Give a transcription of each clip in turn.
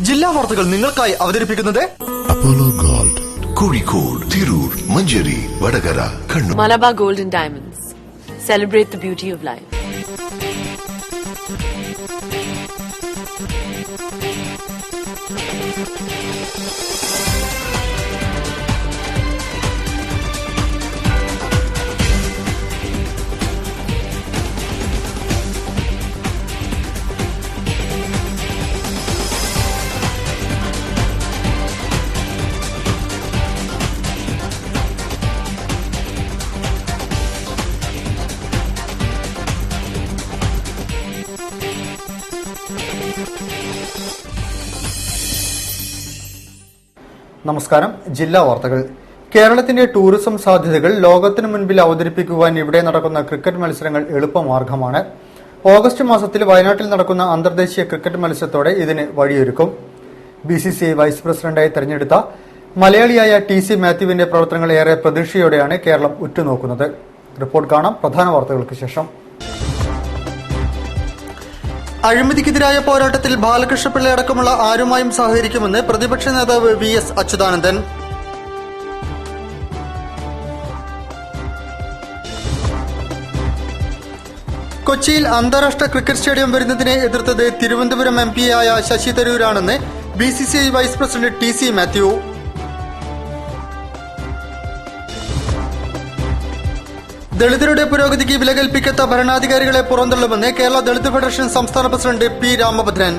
ജില്ലാ വാർത്തകൾ നിങ്ങൾക്കായി അവതരിപ്പിക്കുന്നത് Apollo gold, Kozhikode, Tirur, Manjeri, Vadakara, Kannur. Malabar Gold and Diamonds. Celebrate the beauty of life. നമസ്കാരം. ജില്ലാ വാർത്തകൾ. കേരളത്തിന്റെ ടൂറിസം സാധ്യതകൾ ലോകത്തിനു മുൻപിൽ അവതരിപ്പിക്കുവാൻ ഇവിടെ നടക്കുന്ന ക്രിക്കറ്റ് മത്സരങ്ങൾ എളുപ്പമാർഗമാണ്. ഓഗസ്റ്റ് മാസത്തിൽ വയനാട്ടിൽ നടക്കുന്ന അന്തർദേശീയ ക്രിക്കറ്റ് മത്സരത്തോടെ ഇതിന് വഴിയൊരുക്കും. BCCI വൈസ് പ്രസിഡന്റായി തെരഞ്ഞെടുത്ത മലയാളിയായ TC മാത്യുവിന്റെ പ്രവർത്തനങ്ങൾ ഏറെ പ്രതീക്ഷയോടെയാണ് കേരളം ഉറ്റുനോക്കുന്നത്. റിപ്പോർട്ട് കാണാം പ്രധാന വാർത്തകൾക്ക് ശേഷം. അഴിമതിക്കെതിരായ പോരാട്ടത്തിൽ ബാലകൃഷ്ണപിള്ള അടക്കമുള്ള ആരുമായും സഹകരിക്കുമെന്ന് പ്രതിപക്ഷ നേതാവ് VS അച്യുതാനന്ദൻ. കൊച്ചിയിൽ അന്താരാഷ്ട്ര ക്രിക്കറ്റ് സ്റ്റേഡിയം വരുന്നതിനെ എതിർത്തത് തിരുവനന്തപുരം MP-യായ ശശി തരൂരാണെന്ന് BCCI vice president TC Mathew. ദളിതരുടെ പുരോഗതിക്ക് വില കൽപ്പിക്കാത്ത ഭരണാധികാരികളെ പുറന്തള്ളുമെന്ന് കേരള ദളിത് ഫെഡറേഷൻ സംസ്ഥാന പ്രസിഡന്റ് P. രാമഭദ്രൻ.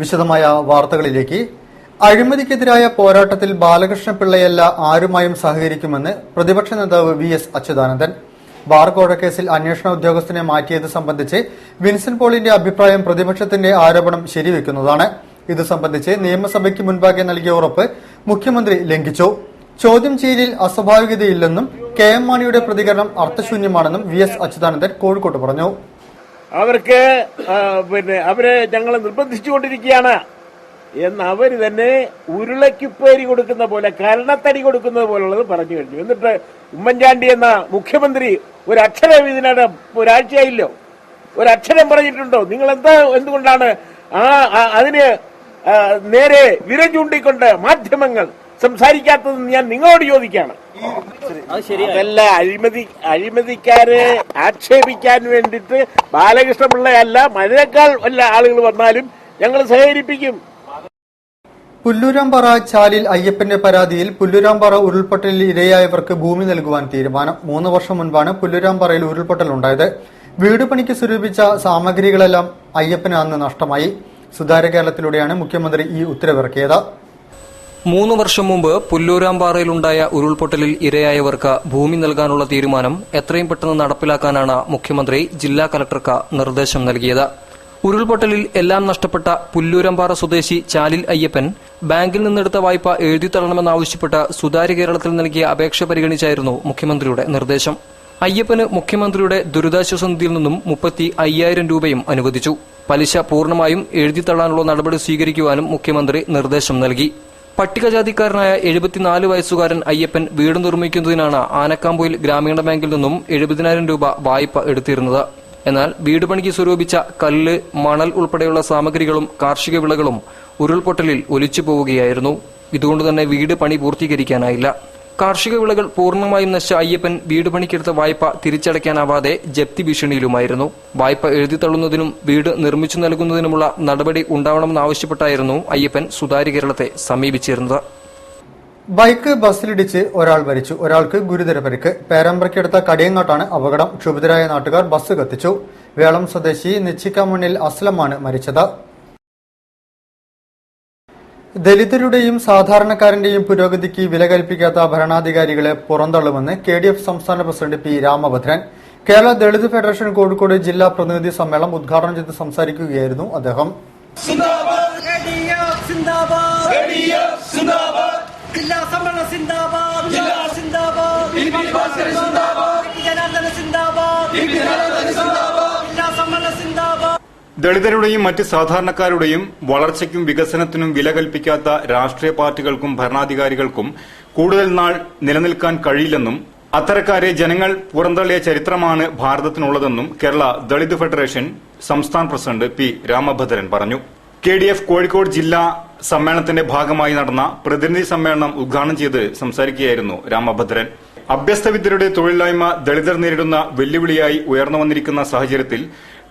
വിശദമായ വാർത്തകളിലേക്ക്. അഴിമതിക്കെതിരായ പോരാട്ടത്തിൽ ബാലകൃഷ്ണപിള്ളയല്ല ആരുമായും സഹകരിക്കുമെന്ന് പ്രതിപക്ഷ നേതാവ് VS അച്യുതാനന്ദൻ. ബാർ കോഴക്കേസിൽ അന്വേഷണ ഉദ്യോഗസ്ഥനെ മാറ്റിയത് സംബന്ധിച്ച് വിൻസെന്റ് പോളിന്റെ അഭിപ്രായം പ്രതിപക്ഷത്തിന്റെ ആരോപണം ശരിവെക്കുന്നതാണ്. ഇത് സംബന്ധിച്ച് നിയമസഭയ്ക്ക് മുൻപാകെ നൽകിയ ഉറപ്പ് മുഖ്യമന്ത്രി ലംഘിച്ചു. ചോദ്യം ചെയ്യലിൽ അസ്വാഭാവികതയില്ലെന്നും KM മാണിയുടെ പ്രതികരണം അർത്ഥശൂന്യമാണെന്നും VS അച്യുതാനന്ദൻ കോഴിക്കോട്ട് പറഞ്ഞു. അവരെ ഞങ്ങൾ നിർബന്ധിച്ചുകൊണ്ടിരിക്കുകയാണ് എന്ന് അവര് തന്നെ ഉരുളക്കുപ്പേരി കൊടുക്കുന്ന പോലെ, കരണത്തടി കൊടുക്കുന്നത് പോലുള്ളത് പറഞ്ഞു കഴിഞ്ഞു. എന്നിട്ട് ഉമ്മൻചാണ്ടി എന്ന മുഖ്യമന്ത്രി ഒരക്ഷരം ഇതിനകം ഒരാഴ്ചയായില്ലോ, ഒരക്ഷരം പറഞ്ഞിട്ടുണ്ടോ? നിങ്ങൾ എന്തുകൊണ്ടാണ് അതിന് നേരെ വിരൽ ചൂണ്ടിക്കൊണ്ട് മാധ്യമങ്ങൾ സംസാരിക്കാത്തതെന്ന് ഞാൻ നിങ്ങളോട് ചോദിക്കുകയാണ്. അതല്ല, അഴിമതിക്കാരെ ആക്ഷേപിക്കാൻ വേണ്ടിയിട്ട് ബാലകൃഷ്ണപിള്ളയല്ല, മഴയേക്കാൾ വല്ല ആളുകൾ വന്നാലും ഞങ്ങൾ സഹകരിപ്പിക്കും. പുല്ലൂരാമ്പാറ ചാലിൽ അയ്യപ്പന്റെ പരാതിയിൽ പുല്ലൂരാമ്പാറ ഉരുൾപൊട്ടലിൽ ഇരയായവർക്ക് ഭൂമി നൽകുവാൻ തീരുമാനം. 3 വർഷം മുൻപാണ് പുല്ലൂരാമ്പാറയിൽ ഉരുൾപൊട്ടലുണ്ടായത്. വീട് പണിക്ക് സ്വരൂപിച്ച സാമഗ്രികളെല്ലാം അയ്യപ്പന് അന്ന് നഷ്ടമായി. സുതാര്യ കേരളത്തിലൂടെയാണ് മുഖ്യമന്ത്രി ഈ ഉത്തരവിറക്കിയത്. 3 വർഷം മുമ്പ് പുല്ലൂരാമ്പാറയിലുണ്ടായ ഉരുൾപൊട്ടലിൽ ഇരയായവർക്ക് ഭൂമി നൽകാനുള്ള തീരുമാനം എത്രയും പെട്ടെന്ന് നടപ്പിലാക്കാനാണ് മുഖ്യമന്ത്രി ജില്ലാ കലക്ടർക്ക് നിർദ്ദേശം നൽകിയത്. ഉരുൾപൊട്ടലിൽ എല്ലാം നഷ്ടപ്പെട്ട പുല്ലൂരാമ്പാറ സ്വദേശി ചാലിൽ അയ്യപ്പൻ ബാങ്കിൽ നിന്നെടുത്ത വായ്പ എഴുതിത്തള്ളണമെന്നാവശ്യപ്പെട്ട് സുതാര്യ കേരളത്തിൽ നൽകിയ അപേക്ഷ പരിഗണിച്ചായിരുന്നു മുഖ്യമന്ത്രിയുടെ നിർദ്ദേശം. അയ്യപ്പന് മുഖ്യമന്ത്രിയുടെ ദുരിതാശ്വാസ നിധിയിൽ നിന്നും 35,000 രൂപയും അനുവദിച്ചു. പലിശ പൂർണ്ണമായും എഴുതിത്തള്ളാനുള്ള നടപടി സ്വീകരിക്കുവാനും മുഖ്യമന്ത്രി നിർദ്ദേശം നൽകി. പട്ടികജാതിക്കാരനായ 74 വയസ്സുകാരൻ അയ്യപ്പൻ വീട് നിർമ്മിക്കുന്നതിനാണ് ആനക്കാമ്പൊയിൽ ഗ്രാമീണ ബാങ്കിൽ നിന്നും 70,000 രൂപ വായ്പ എടുത്തിരുന്നത്. എന്നാൽ വീട് പണിക്ക് സ്വരൂപിച്ച കല്ല്, മണൽ ഉൾപ്പെടെയുള്ള സാമഗ്രികളും കാർഷിക വിളകളും ഉരുൾപൊട്ടലിൽ ഒലിച്ചു പോവുകയായിരുന്നു. ഇതുകൊണ്ടുതന്നെ വീട് പണി പൂർത്തീകരിക്കാനായില്ല. കാർഷിക വിളകൾ പൂർണ്ണമായും നശിച്ച അയ്യപ്പൻ വീട് പണിക്കെടുത്ത വായ്പ തിരിച്ചടയ്ക്കാനാവാതെ ജപ്തി ഭീഷണിയിലുമായിരുന്നു. വായ്പ എഴുതിത്തള്ളുന്നതിനും വീട് നിർമ്മിച്ചു നൽകുന്നതിനുമുള്ള നടപടി ഉണ്ടാവണമെന്നാവശ്യപ്പെട്ടായിരുന്നു അയ്യപ്പൻ സുതാര്യ കേരളത്തെ സമീപിച്ചിരുന്നത്. ബൈക്ക് ബസ്സിലിടിച്ച് ഒരാൾ മരിച്ചു, ഒരാൾക്ക് ഗുരുതര പരിക്ക്. പേരാമ്പ്രയ്ക്കടുത്ത കടിയങ്ങാട്ടാണ് അപകടം. ക്ഷുഭിതരായ നാട്ടുകാർ ബസ് കത്തിച്ചു. വേളം സ്വദേശി നെച്ചിക്കാമണ്ണിൽ അസ്ലമാണ് മരിച്ചത്. ദലിതരുടെയും സാധാരണക്കാരന്റെയും പുരോഗതിക്ക് വില കൽപ്പിക്കാത്ത ഭരണാധികാരികളെ പുറന്തള്ളുമെന്ന് KDF സംസ്ഥാന president P. Ramabhadran. Kerala Dalit federation Kozhikode ജില്ലാ പ്രതിനിധി സമ്മേളനം ഉദ്ഘാടനം ചെയ്ത് സംസാരിക്കുകയായിരുന്നു അദ്ദേഹം. ജില്ലാ സമ്മേളനം സിന്ദാബാദ്, ജില്ലാ സിന്ദാബാദ്, ജനാർദ്ദന സിന്ദാബാദ്, ജില്ലാ സമ്മേളനം സിന്ദാബാദ്. ദളിതരുടെയും മറ്റ് സാധാരണക്കാരുടെയും വളർച്ചയ്ക്കും വികസനത്തിനും വില കൽപ്പിക്കാത്ത രാഷ്ട്രീയ പാർട്ടികൾക്കും ഭരണാധികാരികൾക്കും കൂടുതൽ നാൾ നിലനിൽക്കാൻ കഴിയില്ലെന്നും അത്തരക്കാരെ ജനങ്ങൾ പുറന്തള്ളിയ ചരിത്രമാണ് ഭാരതത്തിനുള്ളതെന്നും കേരള ദളിത് ഫെഡറേഷൻ സംസ്ഥാന പ്രസിഡന്റ് പി രാമഭദ്രൻ പറഞ്ഞു. KDF കോഴിക്കോട് ജില്ലാ സമ്മേളനത്തിന്റെ ഭാഗമായി നടന്ന പ്രതിനിധി സമ്മേളനം ഉദ്ഘാടനം ചെയ്ത് സംസാരിക്കുകയായിരുന്നു രാമഭദ്രൻ. അഭ്യസ്തവിദ്യരുടെ തൊഴിലില്ലായ്മ ദളിതർ നേരിടുന്ന വെല്ലുവിളിയായി ഉയർന്നു വന്നിരിക്കുന്ന സാഹചര്യത്തിൽ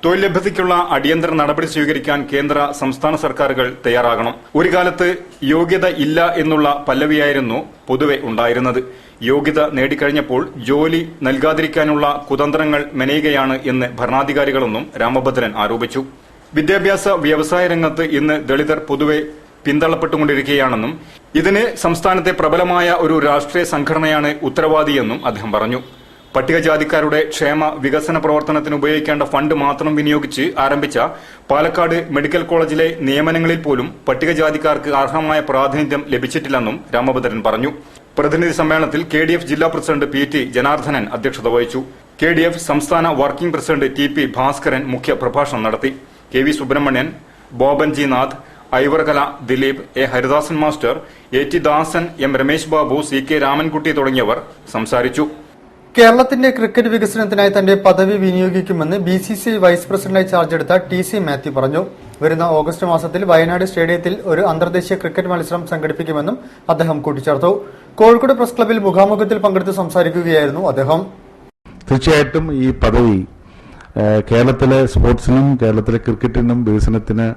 തൊഴിൽ ലഭ്യതയ്ക്കുള്ള അടിയന്തര നടപടി സ്വീകരിക്കാൻ കേന്ദ്ര സംസ്ഥാന സർക്കാരുകൾ തയ്യാറാകണം. ഒരു കാലത്ത് യോഗ്യത ഇല്ല എന്നുള്ള പല്ലവിയായിരുന്നു പൊതുവെ ഉണ്ടായിരുന്നത്. യോഗ്യത നേടിക്കഴിഞ്ഞപ്പോൾ ജോലി നൽകാതിരിക്കാനുള്ള കുതന്ത്രങ്ങൾ മെനയുകയാണ് എന്ന് ഭരണാധികാരികളെന്നും രാമഭദ്രൻ ആരോപിച്ചു. വിദ്യാഭ്യാസ വ്യവസായ രംഗത്ത് ഇന്ന് ദളിതർ പൊതുവെ പിന്തള്ളപ്പെട്ടുകൊണ്ടിരിക്കുകയാണെന്നും ഇതിന് സംസ്ഥാനത്തെ പ്രബലമായ ഒരു രാഷ്ട്രീയ സംഘടനയാണ് ഉത്തരവാദിയെന്നും അദ്ദേഹം പറഞ്ഞു. പട്ടികജാതിക്കാരുടെ ക്ഷേമ വികസന പ്രവർത്തനത്തിന് ഉപയോഗിക്കേണ്ട ഫണ്ട് മാത്രം വിനിയോഗിച്ച് ആരംഭിച്ച പാലക്കാട് മെഡിക്കൽ കോളേജിലെ നിയമനങ്ങളിൽ പോലും പട്ടികജാതിക്കാർക്ക് അർഹമായ പ്രാതിനിധ്യം ലഭിച്ചിട്ടില്ലെന്നും രാമഭദ്രൻ പറഞ്ഞു. പ്രതിനിധി സമ്മേളനത്തിൽ KDF ജില്ലാ പ്രസിഡന്റ് PT ജനാർദ്ദനൻ അധ്യക്ഷത വഹിച്ചു. KDF സംസ്ഥാന വർക്കിംഗ് പ്രസിഡന്റ് TP ഭാസ്കരൻ മുഖ്യ പ്രഭാഷണം നടത്തി. KV Subramanian, Boban G Nath, Aivarkala Dileep, A Haridasan master, AT Dasan, M Ramesh Babu, CK Ramankutty തുടങ്ങിയവർ സംസാരിച്ചു. കേരളത്തിന്റെ ക്രിക്കറ്റ് വികസനത്തിനായി തന്റെ പദവി വിനിയോഗിക്കുമെന്ന് BCCI വൈസ് പ്രസിഡന്റായി ചാർജെടുത്ത TC മാത്യു പറഞ്ഞു. വരുന്ന ഓഗസ്റ്റ് മാസത്തിൽ വയനാട് സ്റ്റേഡിയത്തിൽ ഒരു അന്തർദേശീയ ക്രിക്കറ്റ് മത്സരം സംഘടിപ്പിക്കുമെന്നും അദ്ദേഹം കൂട്ടിച്ചേർത്തു. കോഴിക്കോട് പ്രസ് ക്ലബ്ബിൽ മുഖാമുഖത്തിൽ പങ്കെടുത്ത് സംസാരിക്കുകയായിരുന്നു അദ്ദേഹം. തീർച്ചയായിട്ടും ഈ പദവി കേരളത്തിലെ സ്പോർട്സിനും കേരളത്തിലെ ക്രിക്കറ്റിനും വികസനത്തിന്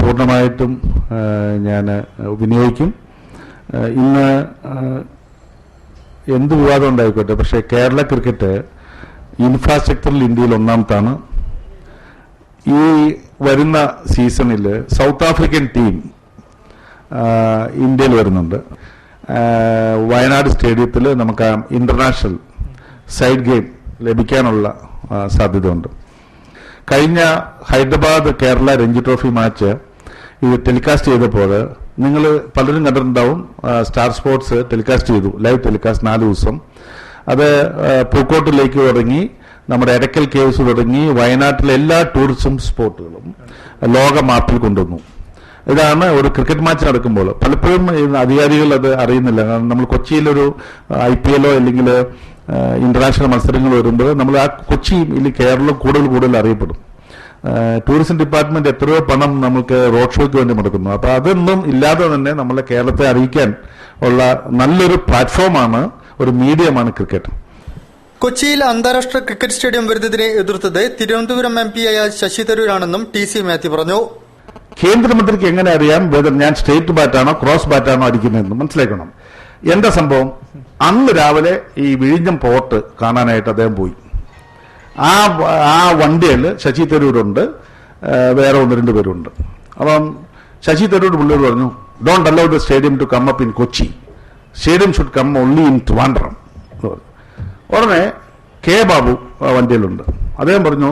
പൂർണ്ണമായിട്ടും ഞാൻ വിനിയോഗിക്കും. ഇന്ന് എന്ത് വിവാദം ഉണ്ടായിക്കോട്ടെ, പക്ഷേ കേരള ക്രിക്കറ്റ് ഇൻഫ്രാസ്ട്രക്ചറിൽ ഇന്ത്യയിൽ ഒന്നാമത്താണ്. ഈ വരുന്ന സീസണിൽ സൗത്ത് ആഫ്രിക്കൻ ടീം ഇന്ത്യയിൽ വരുന്നുണ്ട്. വയനാട് സ്റ്റേഡിയത്തിൽ നമുക്ക് ഇന്റർനാഷണൽ സൈഡ് ഗെയിം ലഭിക്കാനുള്ള സാധ്യതയുണ്ട്. കഴിഞ്ഞ ഹൈദരാബാദ് കേരള രഞ്ജി ട്രോഫി മാച്ച് ഇത് ടെലികാസ്റ്റ് ചെയ്തപ്പോൾ നിങ്ങൾ പലരും കണ്ടിട്ടുണ്ടാവും. സ്റ്റാർ സ്പോർട്സ് ടെലികാസ്റ്റ് ചെയ്തു, ലൈവ് ടെലികാസ്റ്റ് 4 ദിവസം. അത് പൂക്കോട്ടിലേക്ക് തുടങ്ങി, നമ്മുടെ എടക്കൽ കേവ്സ് തുടങ്ങി വയനാട്ടിലെ എല്ലാ ടൂറിസം സ്പോട്ടുകളും ലോക മാപ്പിൽ കൊണ്ടുവന്നു. ഇതാണ് ഒരു ക്രിക്കറ്റ് മാച്ച് നടക്കുമ്പോൾ. പലപ്പോഴും അധികാരികൾ അത് അറിയുന്നില്ല. കാരണം നമ്മൾ കൊച്ചിയിലൊരു IPL അല്ലെങ്കിൽ ഇന്റർനാഷണൽ മത്സരങ്ങൾ വരുമ്പോൾ നമ്മൾ ആ കൊച്ചിയും ഇല്ലെങ്കിൽ കേരളം കൂടുതൽ അറിയപ്പെടും. ടൂറിസം ഡിപ്പാർട്ട്മെന്റ് എത്രയോ പണം നമുക്ക് റോഡ് ഷോയ്ക്ക് വേണ്ടി മുടക്കുന്നു. അപ്പൊ അതൊന്നും ഇല്ലാതെ തന്നെ നമ്മളെ കേരളത്തെ അറിയിക്കാൻ ഉള്ള നല്ലൊരു പ്ലാറ്റ്ഫോമാണ്, ഒരു മീഡിയമാണ് ക്രിക്കറ്റ്. കൊച്ചിയിൽ അന്താരാഷ്ട്ര ക്രിക്കറ്റ് സ്റ്റേഡിയം വരുന്നതിനെ എതിർത്തത് തിരുവനന്തപുരം MP ആയ ശശി തരൂരാണെന്നും TC മാത്യു പറഞ്ഞു. കേന്ദ്രമന്ത്രിക്ക് എങ്ങനെ അറിയാം വെതർ ഞാൻ സ്ട്രേറ്റ് ബാറ്റാണോ ക്രോസ് ബാറ്റാണോ അടിക്കുന്നതെന്ന് മനസ്സിലാക്കണം. എന്താ സംഭവം? അന്ന് രാവിലെ ഈ വിഴിഞ്ഞം പോർട്ട് കാണാനായിട്ട് അദ്ദേഹം പോയി. ആ വണ്ടിയിൽ ശശി തരൂരുണ്ട്, വേറെ 1-2 പേരുണ്ട്. അപ്പം ശശി തരൂർ പുള്ളിയോട് പറഞ്ഞു, don't allow the stadium to come up in Kochi, stadium should come only in Trivandrum. ഉടനെ K ബാബു വണ്ടിയിലുണ്ട്. അദ്ദേഹം പറഞ്ഞു,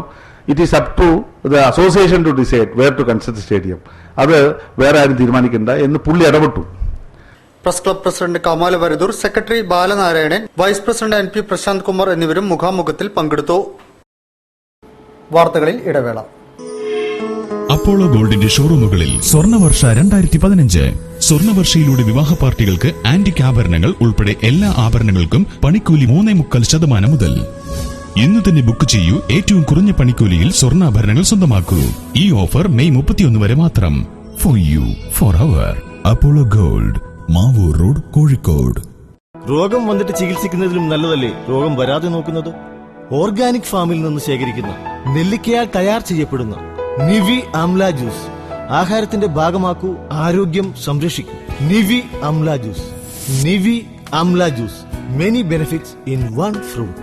it is up to the association to decide where to construct stadium, അത് വേറെ ആരും തീരുമാനിക്കണ്ട എന്ന് പുള്ളി ഇടപെട്ടു. Press club president Kamal Varadoor, secretary Balanarayanan, vice president NP Prashanth Kumar എന്നിവരും മുഖാമുഖത്തിൽ പങ്കെടുത്തു. വാർത്തകളിൽ ഇടവേള. അപ്പോളോ ഗോൾഡിന്റെ ഷോറൂമുകളിൽ സ്വർണ്ണവർഷ 2015. സ്വർണ്ണവർഷയിലൂടെ വിവാഹ പാർട്ടികൾക്ക് ആന്റിക് ആഭരണങ്ങൾ ഉൾപ്പെടെ എല്ലാ ആഭരണങ്ങൾക്കും പണിക്കൂലി 3.25% മുതൽ. ഇന്ന് തന്നെ ബുക്ക് ചെയ്യൂ. ഏറ്റവും കുറഞ്ഞ പണിക്കൂലിയിൽ സ്വർണ്ണാഭരണങ്ങൾ സ്വന്തമാക്കൂ. ഈ ഓഫർ മെയ് 31 വരെ മാത്രം. ഫോർ യു, ഫോർ അവർ. Apollo gold, Mavoor road, Kozhikode. രോഗം വന്നിട്ട് ചികിത്സിക്കുന്നതിലും നല്ലതല്ലേ രോഗം വരാതെ നോക്കുന്നത്? ഓർഗാനിക് ഫാമിൽ നിന്ന് ശേഖരിക്കുന്ന നെല്ലിക്കയാൽ തയ്യാർ ചെയ്യപ്പെടുന്ന നിവി ആംല ജ്യൂസ് ആഹാരത്തിന്റെ ഭാഗമാക്കൂ, ആരോഗ്യം സംരക്ഷിക്കൂ. Nivi amla juice. Nivi amla juice, many benefits in one fruit.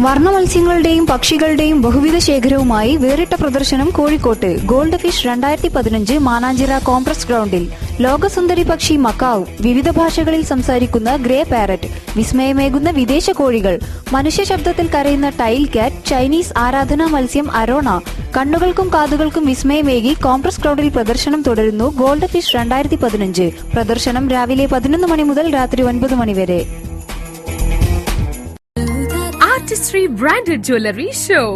വർണ്ണമത്സ്യങ്ങളുടെയും പക്ഷികളുടെയും ബഹുവിധ ശേഖരവുമായി വേറിട്ട പ്രദർശനം കോഴിക്കോട്ട്. ഗോൾഡ് ഫിഷ് 2015 മാനാഞ്ചിറ കോംപ്ലക്സ് ഗ്രൗണ്ടിൽ. ലോകസുന്ദരി പക്ഷി മക്കാവ്, വിവിധ ഭാഷകളിൽ സംസാരിക്കുന്ന ഗ്രേ പാരറ്റ്, വിസ്മയമേകുന്ന വിദേശ കോഴികൾ, മനുഷ്യ ശബ്ദത്തിൽ കരയുന്ന ടൈൽ കാറ്റ്, ചൈനീസ് ആരാധനാ മത്സ്യം അരോണ. കണ്ണുകൾക്കും കാതുകൾക്കും വിസ്മയമേകി കോംപ്ലക്സ് ഗ്രൗണ്ടിൽ പ്രദർശനം തുടരുന്നു. Gold fish 2015. പ്രദർശനം രാവിലെ 11 മണി മുതൽ രാത്രി 9 മണി വരെ. Anniversary Branded Jewelry Show.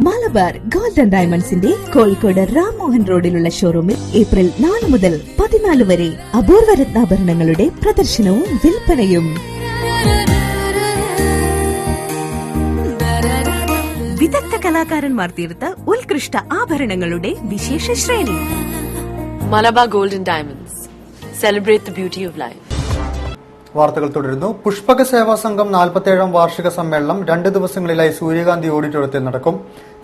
Malabar gold and ഡയമണ്ട്സിന്റെ കോഴിക്കോട് രാംമോഹൻ റോഡിലുള്ള ഷോറൂമിൽ ഏപ്രിൽ 4 മുതൽ 14 വരെ അപൂർവ രത്നാഭരണങ്ങളുടെ പ്രദർശനവും വിൽപ്പനയും. വിദഗ്ധ കലാകാരന്മാർ തീർത്ത ഉത്കൃഷ്ട ആഭരണങ്ങളുടെ വിശേഷ ശ്രേണി. Malabar Gold and Diamonds. Celebrate the beauty of life. വാർത്തകൾ തുടരുന്നു. പുഷ്പക സേവാ സംഘം 47ാം വാർഷിക സമ്മേളനം 2 ദിവസങ്ങളിലായി സൂര്യകാന്തി ഓഡിറ്റോറിയത്തിൽ നടക്കും.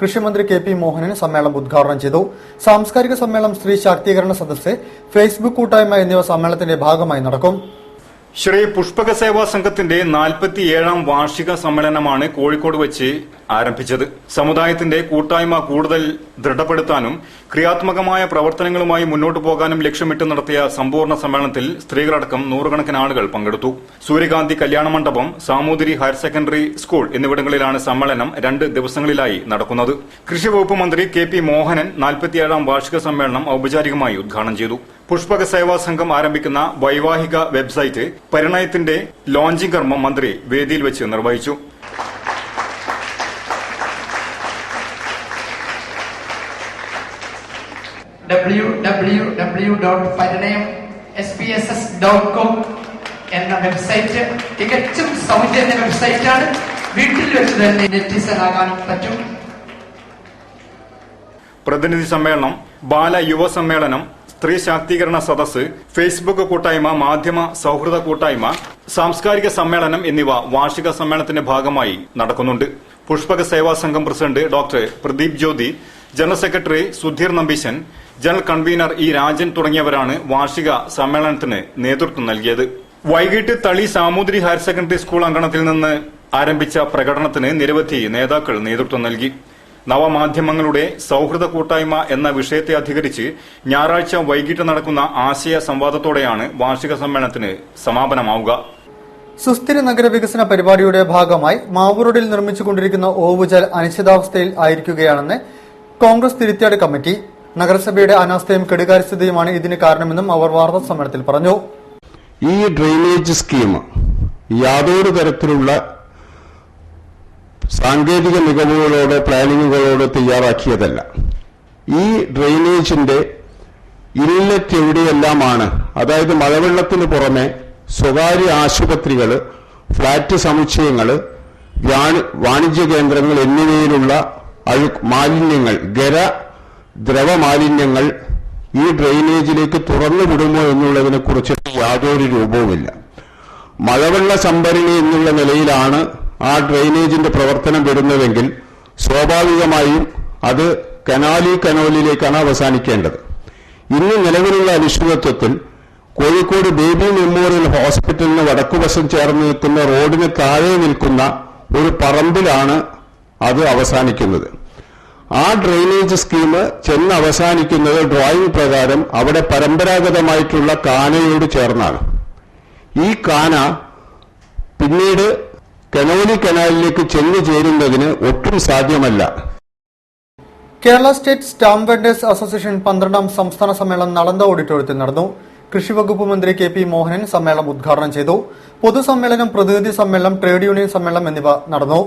കൃഷിമന്ത്രി KP മോഹനൻ സമ്മേളനം ഉദ്ഘാടനം ചെയ്തു. സാംസ്കാരിക സമ്മേളനം, സ്ത്രീ ശാക്തീകരണ സദസ്സ്, ഫേസ്ബുക്ക് കൂട്ടായ്മ എന്നിവ സമ്മേളനത്തിന്റെ ഭാഗമായി നടക്കും. ശ്രീ പുഷ്പക സേവാ സംഘത്തിന്റെ 47ാം വാർഷിക സമ്മേളനമാണ് കോഴിക്കോട് വെച്ച് ആരംഭിച്ചത്. സമുദായത്തിന്റെ കൂട്ടായ്മ കൂടുതൽ ദൃഢപ്പെടുത്താനും ക്രിയാത്മകമായ പ്രവർത്തനങ്ങളുമായി മുന്നോട്ടു പോകാനും ലക്ഷ്യമിട്ട് നടത്തിയ സമ്പൂർണ്ണ സമ്മേളനത്തിൽ സ്ത്രീകളടക്കം നൂറുകണക്കിന് ആളുകൾ പങ്കെടുത്തു. സൂര്യകാന്തി കല്യാണ മണ്ഡപം, സാമൂതിരി ഹയർ സെക്കൻഡറി സ്കൂൾ എന്നിവിടങ്ങളിലാണ് സമ്മേളനം 2 ദിവസങ്ങളിലായി നടക്കുന്നത്. കൃഷി വകുപ്പ് മന്ത്രി KP മോഹനൻ 47ാം വാർഷിക സമ്മേളനം ഔപചാരികമായി ഉദ്ഘാടനം ചെയ്തു. പുഷ്പക സേവാ സംഘം ആരംഭിക്കുന്ന വൈവാഹിക വെബ്സൈറ്റ് പരിണയത്തിന്റെ ലോഞ്ചിംഗ് കർമ്മം മന്ത്രി വേദിയിൽ വെച്ച് നിർവഹിച്ചു. www.parinayam.spss.com എന്ന വെബ്സൈറ്റ് തികച്ചും സൗജന്യ വെബ്സൈറ്റാണ്. വീട്ടിൽ വെച്ച് തന്നെ നെറ്റിസൺ ആകാൻ പറ്റും. പ്രതിനിധി സമ്മേളനം, ബാല യുവ സമ്മേളനം, സ്ത്രീ ശാക്തീകരണ സദസ്സ്, ഫേസ്ബുക്ക് കൂട്ടായ്മ, മാധ്യമ സൌഹൃദ കൂട്ടായ്മ, സാംസ്കാരിക സമ്മേളനം എന്നിവ വാർഷിക സമ്മേളനത്തിന്റെ ഭാഗമായി നടക്കുന്നുണ്ട്. Pushpaka Seva Sangham president doctor Pradeep Jyothi, general secretary Sudheer Nambeesan, general convener E Rajan തുടങ്ങിയവരാണ് വാർഷിക സമ്മേളനത്തിന് നേതൃത്വം നൽകിയത്. വൈകിട്ട് Thali Samoothiri higher secondary school അങ്കണത്തിൽ നിന്ന് ആരംഭിച്ച പ്രകടനത്തിന് നിരവധി നേതാക്കൾ നേതൃത്വം നൽകി. നവമാധ്യമങ്ങളുടെ സൌഹൃദ കൂട്ടായ്മ എന്ന വിഷയത്തെ അധികരിച്ച് ഞായറാഴ്ച വൈകിട്ട് നടക്കുന്ന ആശയ സംവാദത്തോടെയാണ് വാർഷിക സമ്മേളനത്തിന് സമാപനമാവുക. സുസ്ഥിര നഗരവികസന പരിപാടിയുടെ ഭാഗമായി മാവൂർ റോഡിൽ നിർമ്മിച്ചുകൊണ്ടിരിക്കുന്ന ഓവുചാൽ അനിശ്ചിതാവസ്ഥയിൽ ആയിരിക്കുകയാണെന്ന് കോൺഗ്രസ് തിരുത്തിയാട് കമ്മിറ്റി. നഗരസഭയുടെ അനാസ്ഥയും കെടുകാര്യസ്ഥതയുമാണ് ഇതിന് കാരണമെന്നും അവർ വാർത്താ സമ്മേളനത്തിൽ പറഞ്ഞു. ഈ ഡ്രെയിനേജ് സ്കീം യാതൊരു തരത്തിലുള്ള സാങ്കേതിക മികവുകളോടെ പ്ലാനിങ്ങുകളോടെ തയ്യാറാക്കിയതല്ല. ഈ ഡ്രെയിനേജിന്റെ ഇൻലെറ്റ് എവിടെയെല്ലാമാണ്, അതായത് മഴവെള്ളത്തിന് പുറമെ സ്വകാര്യ ആശുപത്രികൾ, ഫ്ളാറ്റ് സമുച്ചയങ്ങൾ, വാണിജ്യ കേന്ദ്രങ്ങൾ എന്നിവയിലുള്ള മാലിന്യങ്ങൾ, ദ്രവമാലിന്യങ്ങൾ ഈ ഡ്രെയിനേജിലേക്ക് തുറന്നുവിടുമോ എന്നുള്ളതിനെ കുറിച്ച് യാതൊരു രൂപവുമില്ല. മഴവെള്ള സംഭരണി എന്നുള്ള നിലയിലാണ് ആ ഡ്രെയിനേജിന്റെ പ്രവർത്തനം വരുന്നതെങ്കിൽ സ്വാഭാവികമായും അത് കനാലിലേക്കാണ് അവസാനിക്കേണ്ടത്. ഇന്ന് നിലവിലുള്ള അനിശ്ചിതത്വത്തിൽ കോഴിക്കോട് ബേബി മെമ്മോറിയൽ ഹോസ്പിറ്റലിന് വടക്കുവശം ചേർന്ന് നിൽക്കുന്ന റോഡിന് താഴെ നിൽക്കുന്ന ഒരു പറമ്പിലാണ് അത് അവസാനിക്കുന്നത്. ആ ഡ്രെയിനേജ് സ്കീം ചെന്ന് അവസാനിക്കുന്നത് ഡ്രോയിംഗ് പ്രകാരം അവിടെ പരമ്പരാഗതമായിട്ടുള്ള കാനയോട് ചേർന്നാണ്. ഈ കാന പിന്നീട് കനാലിലേക്ക് ചെന്നു ചേരുന്നതിന് ഒട്ടും സാധ്യമല്ല. Kerala state stamp vendors association 12ാം സംസ്ഥാന സമ്മേളനം നളന്ദ ഓഡിറ്റോറിയത്തിൽ നടന്നു. കൃഷിവകുപ്പ് മന്ത്രി KP മോഹനൻ സമ്മേളനം ഉദ്ഘാടനം ചെയ്തു. പൊതുസമ്മേളനം, പ്രതിനിധി സമ്മേളനം, ട്രേഡ് യൂണിയൻ സമ്മേളനം എന്നിവ നടന്നു.